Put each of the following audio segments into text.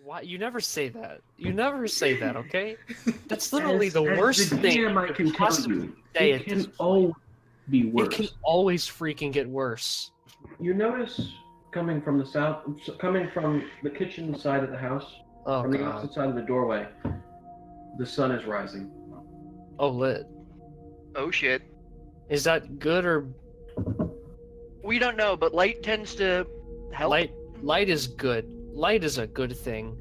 Why? You never say that. You never say that, okay? That's literally the worst thing DM I can tell you, it can always be worse. It can always freaking get worse. You notice coming from the south, coming from the kitchen side of the house, from the opposite side of the doorway, the sun is rising. Oh, lit. Oh shit. Is that good or? We don't know, but light tends to help. Light is good. Light is a good thing.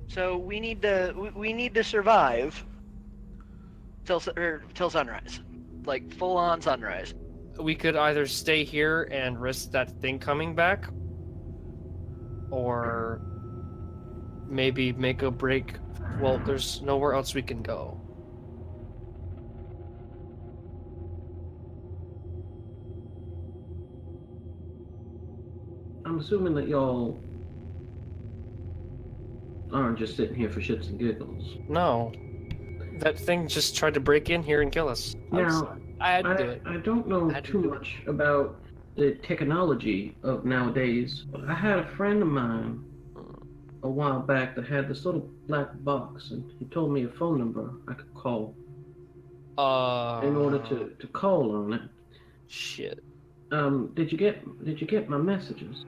So we need to survive till sunrise, like full on sunrise. We could either stay here and risk that thing coming back, or maybe make a break. Well, there's nowhere else we can go. I'm assuming that y'all aren't just sitting here for shits and giggles. No. That thing just tried to break in here and kill us. Now, I had to do it. I don't know too much about the technology of nowadays, but I had a friend of mine a while back that had this little black box, and he told me a phone number I could call in order to call on it. Shit. Did you get my messages?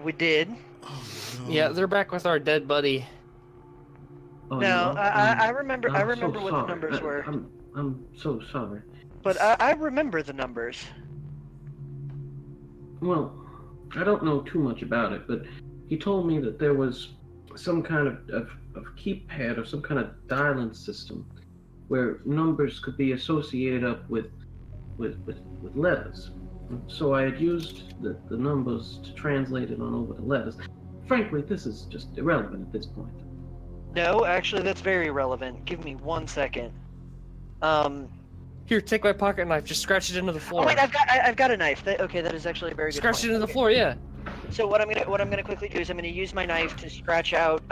We did. Oh, no. Yeah, they're back with our dead buddy. Oh, No, no? I remember. I I'm remember so what sorry. the numbers were. I'm so sorry. But I remember the numbers. Well, I don't know too much about it, but he told me that there was some kind of keypad or some kind of dialing system where numbers could be associated up with letters. So I had used the numbers to translate it on over to letters. Frankly, this is just irrelevant at this point. No, actually, that's very relevant. Give me 1 second. Here, take my pocket knife. Just scratch it into the floor. Oh wait, I've got a knife. Okay, that is actually a very good Scratch point. it into the floor, yeah. So what I'm gonna quickly do is I'm gonna use my knife to scratch out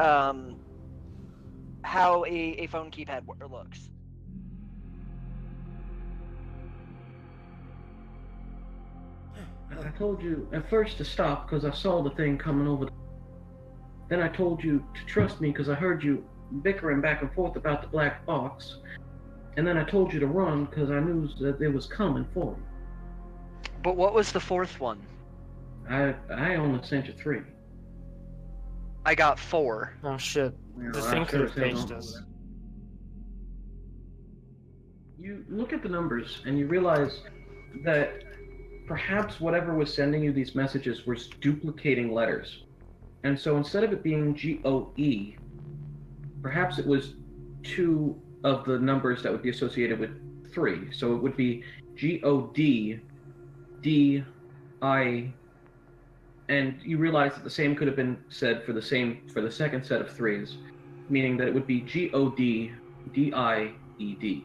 how a phone keypad looks. I told you at first to stop because I saw the thing coming over. Then I told you to trust me because I heard you bickering back and forth about the black box. And then I told you to run because I knew that it was coming for me. But what was the fourth one? I only sent you 3. I got 4. Oh shit. The thing could have paged us. You look at the numbers and you realize that perhaps whatever was sending you these messages was duplicating letters. And so instead of it being GOE, perhaps it was 2 of the numbers that would be associated with 3. So it would be GOD, DI, and you realize that the same could have been said for the second set of 3s, meaning that it would be GOD, DIED.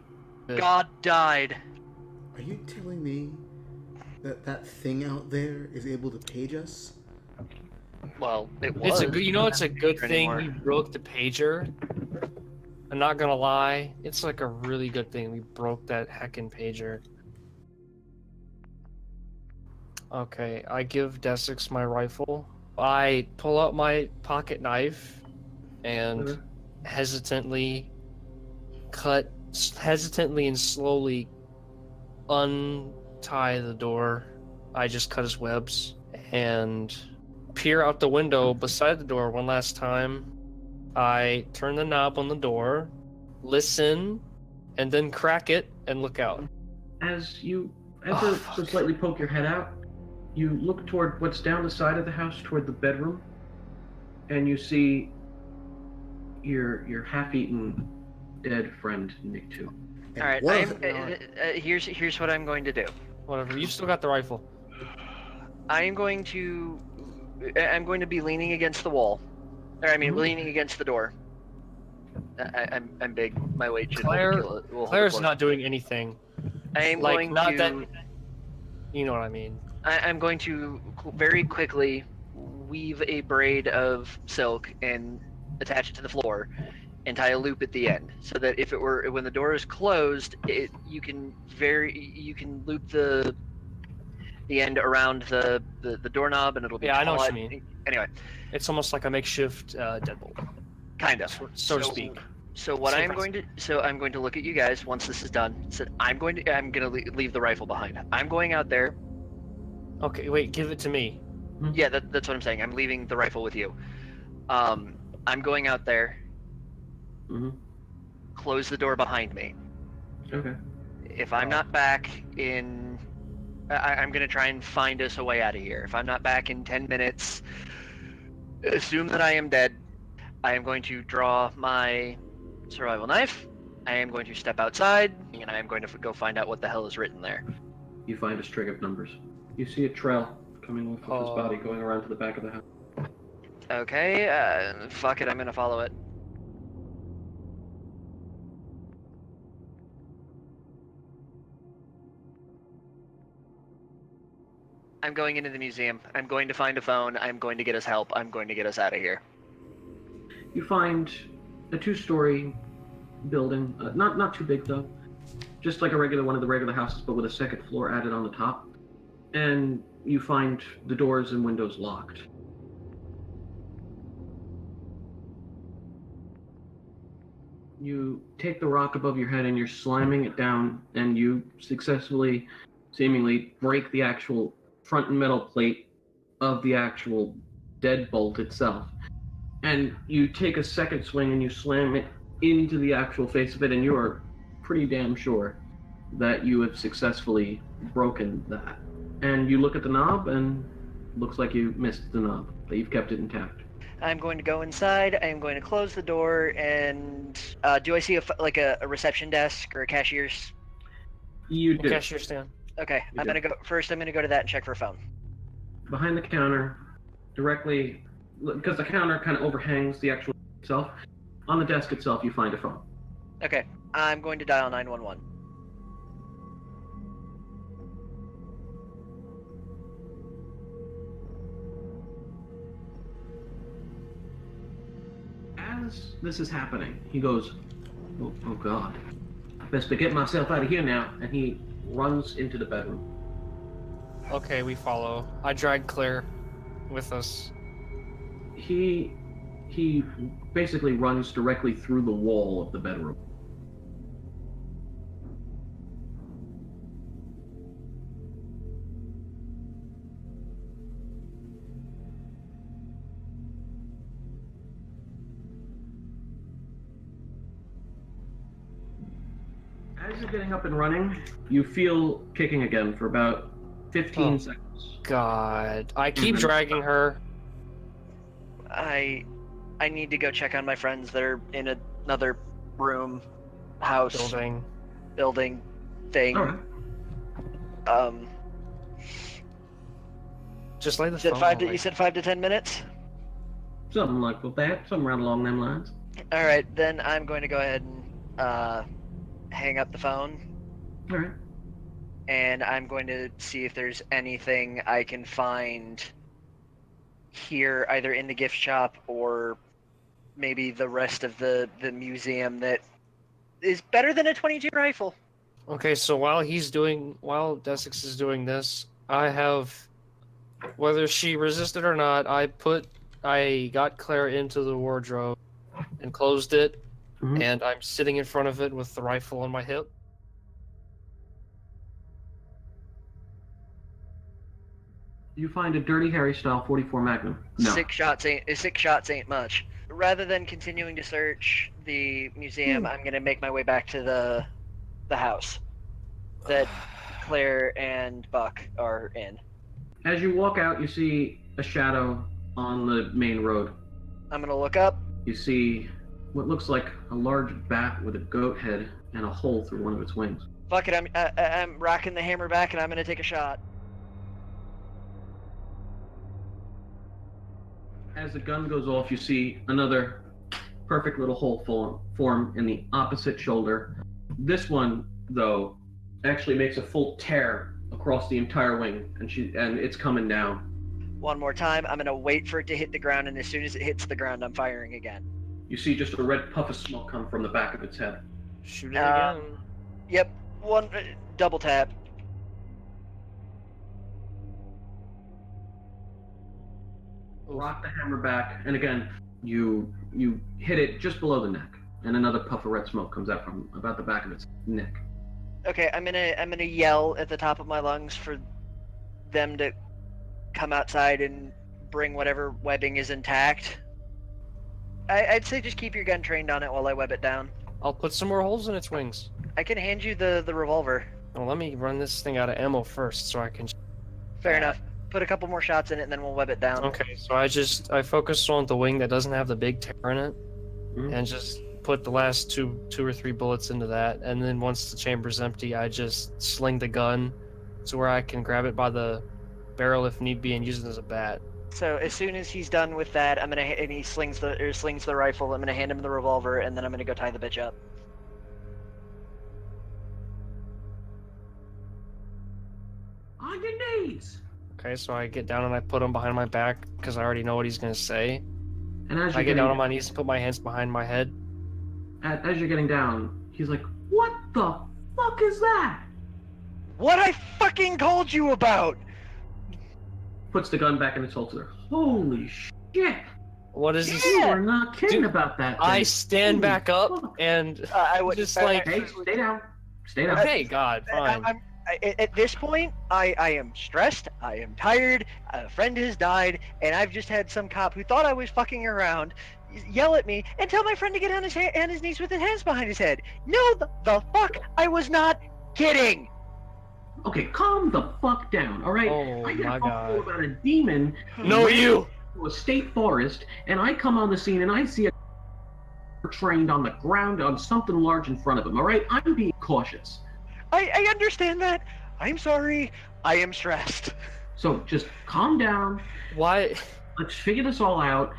God died. Are you telling me that thing out there is able to page us? Well, it was. It's a good thing anymore. we broke the pager. I'm not gonna lie, it's like a really good thing we broke that heckin' pager. Okay, I give Desix my rifle. I pull out my pocket knife and hesitantly and slowly untie the door. I just cut his webs and peer out the window beside the door one last time. I turn the knob on the door, listen, and then crack it and look out. As you ever so slightly poke your head out, you look toward what's down the side of the house, toward the bedroom, and you see your half-eaten dead friend Nico. All right, here's what I'm going to do. Whatever, you still got the rifle. I'm going to be leaning against the wall. Or I mean, leaning against the door. I'm big. My weight should Claire's not doing anything. I'm like, going not to. that. You know what I mean. I'm going to very quickly weave a braid of silk and attach it to the floor, and tie a loop at the end, so that when the door is closed, you can loop the the end around the doorknob, and it'll be Yeah, I know what taut. you mean. Anyway, It's almost like a makeshift deadbolt, kind of. so to speak. So what Same I'm going to look at you guys once this is done. So I'm going to leave the rifle behind. I'm going out there. Okay, wait, give it to me. Yeah, that's what I'm saying. I'm leaving the rifle with you. I'm going out there. Mm-hmm. Close the door behind me. Okay. If I'm not back in, I'm going to try and find us a way out of here. If I'm not back in 10 minutes, assume that I am dead. I am going to draw my survival knife. I am going to step outside, and I am going to go find out what the hell is written there. You find a string of numbers. You see a trail coming off of his body, going around to the back of the house. Okay, fuck it, I'm going to follow it. I'm going into the museum. I'm going to find a phone. I'm going to get us help. I'm going to get us out of here. You find a 2-story building, not too big though, just like one of the regular houses, but with a second floor added on the top. And you find the doors and windows locked. You take the rock above your head and you're slamming it down, and you successfully, seemingly, break the actual front and metal plate of the actual deadbolt itself. And you take a second swing and you slam it into the actual face of it, and you are pretty damn sure that you have successfully broken that. And you look at the knob, and looks like you missed the knob, but you've kept it intact. I'm going to go inside. I am going to close the door, and do I see a reception desk or a cashier's? You do. Cashier stand. Okay, You I'm do. gonna go first. I'm gonna go to that and check for a phone. Behind the counter, directly, because the counter kind of overhangs the actual itself, on the desk itself you find a phone. Okay, I'm going to dial 911. As this is happening, he goes, oh God, best to get myself out of here now, and he runs into the bedroom. Okay, we follow. I drag Claire with us. He basically runs directly through the wall of the bedroom. As you're getting up and running, you feel kicking again for about 15 seconds. God, I keep Mhm. dragging her. I need to go check on my friends that are in another room, house, building thing. All right. Just lay the You said phone. you said 5 to 10 minutes. Something like that, something right along them lines. All right, then I'm going to go ahead and hang up the phone, All right. and I'm going to see if there's anything I can find here, either in the gift shop or maybe the rest of the museum that is better than a 22 rifle. Okay, so while Desix is doing this, I have, whether she resisted or not, I got Claire into the wardrobe and closed it, Mhm. and I'm sitting in front of it with the rifle on my hip. You find a Dirty Harry style 44 Magnum. No. 6 shots ain't much. Rather than continuing to search the museum, I'm gonna make my way back to the house that Claire and Buck are in. As you walk out, you see a shadow on the main road. I'm gonna look up. You see what looks like a large bat with a goat head and a hole through one of its wings. Fuck it, I'm rocking the hammer back and I'm gonna take a shot. As the gun goes off, you see another perfect little hole form in the opposite shoulder. This one, though, actually makes a full tear across the entire wing, and it's coming down. One more time, I'm gonna wait for it to hit the ground, and as soon as it hits the ground, I'm firing again. You see just a red puff of smoke come from the back of its head. Shoot it again. Yep, one double tap. rock the hammer back, and again, you hit it just below the neck, and another puff of red smoke comes out from about the back of its neck. Okay, I'm gonna yell at the top of my lungs for them to come outside and bring whatever webbing is intact. I'd say just keep your gun trained on it while I web it down. I'll put some more holes in its wings. I can hand you the revolver. Well, let me run this thing out of ammo first so I can... Fair enough. Put a couple more shots in it and then we'll web it down. Okay, so I focus on the wing that doesn't have the big tear in it, and just put the last two or three bullets into that, and then once the chamber's empty, I just sling the gun to where I can grab it by the barrel if need be and use it as a bat. So as soon as he's done with that, and he slings the rifle, I'm gonna hand him the revolver, and then I'm gonna go tie the bitch up. On your knees! Okay, so I get down and I put him behind my back because I already know what he's gonna say. And as I you're get down on my knees and put my hands behind my head. as you're getting down, he's like, "What the fuck is that?" What I fucking told you about! Puts the gun back in its holster. Holy shit! What is this? You are not kidding Dude, about that. I thing. stand Holy back up fuck. and I would just like... Hey, stay down. Stay down. Okay, God, fine. At this point, I am stressed, I am tired, a friend has died, and I've just had some cop who thought I was fucking around yell at me and tell my friend to get on his knees with his hands behind his head. No, the fuck, I was not kidding! Okay, calm the fuck down, alright? Oh I get my a phone God. call about a demon No, you! to a state forest, and I come on the scene and I see a trained on the ground on something large in front of him, alright? I'm being cautious. I understand that. I'm sorry. I am stressed. So just calm down. Why? Let's figure this all out,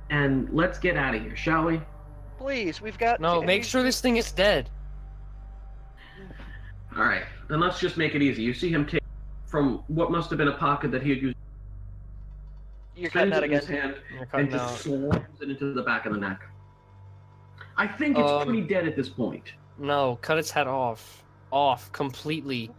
and let's get out of here, shall we? Please, we've got... No, make sure this thing is dead. Alright, then let's just make it easy. You see him take from what must have been a pocket that he had used. You're cutting out in his again. hand You're and cutting just out. slams it into the back of the neck. I think it's pretty dead at this point. No, cut its head off. Off, completely.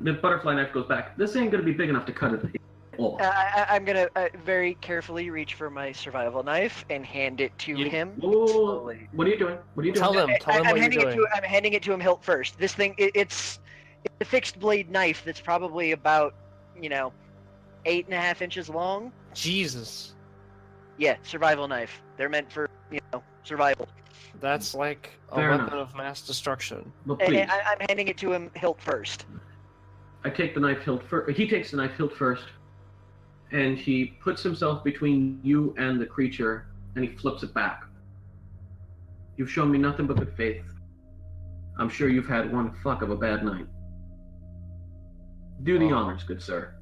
The butterfly knife goes back. This ain't gonna be big enough to cut it off. I'm gonna very carefully reach for my survival knife and hand it to him. Whoa, slowly. what are you doing? What are you doing? Tell him I'm what you're handing doing. I'm handing it to him hilt first. This thing, it's a fixed blade knife that's probably about, 8.5 inches long. Jesus. Yeah, survival knife. They're meant for, survival. That's like a Fair weapon enough. of mass destruction. But And please, I'm handing it to him hilt first. I take the knife hilt first. He takes the knife hilt first, and he puts himself between you and the creature, and he flips it back. You've shown me nothing but good faith. I'm sure you've had one fuck of a bad night. Do the honors, good sir.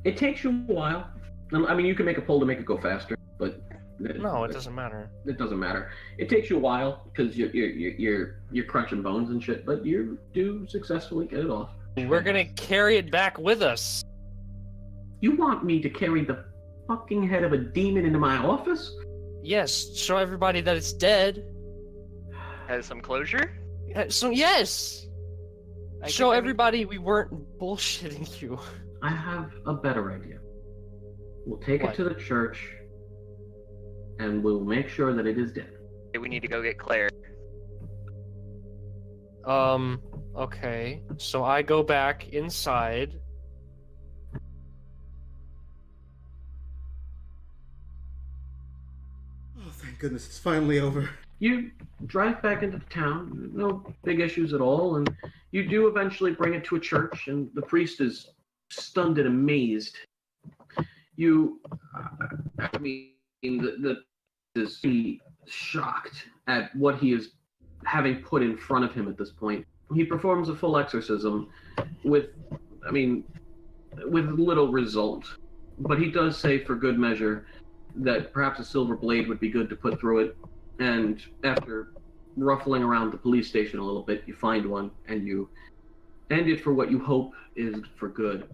It takes you a while. I mean, you can make a pull to make it go faster, but No, it doesn't matter. It doesn't matter. It takes you a while because you're crunching bones and shit, but you do successfully get it off. We're gonna carry it back with us. You want me to carry the fucking head of a demon into my office? Yes, show everybody that it's dead. Has some closure? So yes, I show think I everybody we weren't bullshitting you. I have a better idea. We'll take What? it to the church, and we'll make sure that it is dead. We need to go get Claire. Okay. So I go back inside. Oh, thank goodness, it's finally over. You drive back into the town, no big issues at all, and you do eventually bring it to a church, and the priest is stunned and amazed. The is shocked at what he is having put in front of him at this point. He performs a full exorcism with little result, but he does say for good measure that perhaps a silver blade would be good to put through it. And after ruffling around the police station a little bit, you find one and you end it for what you hope is for good.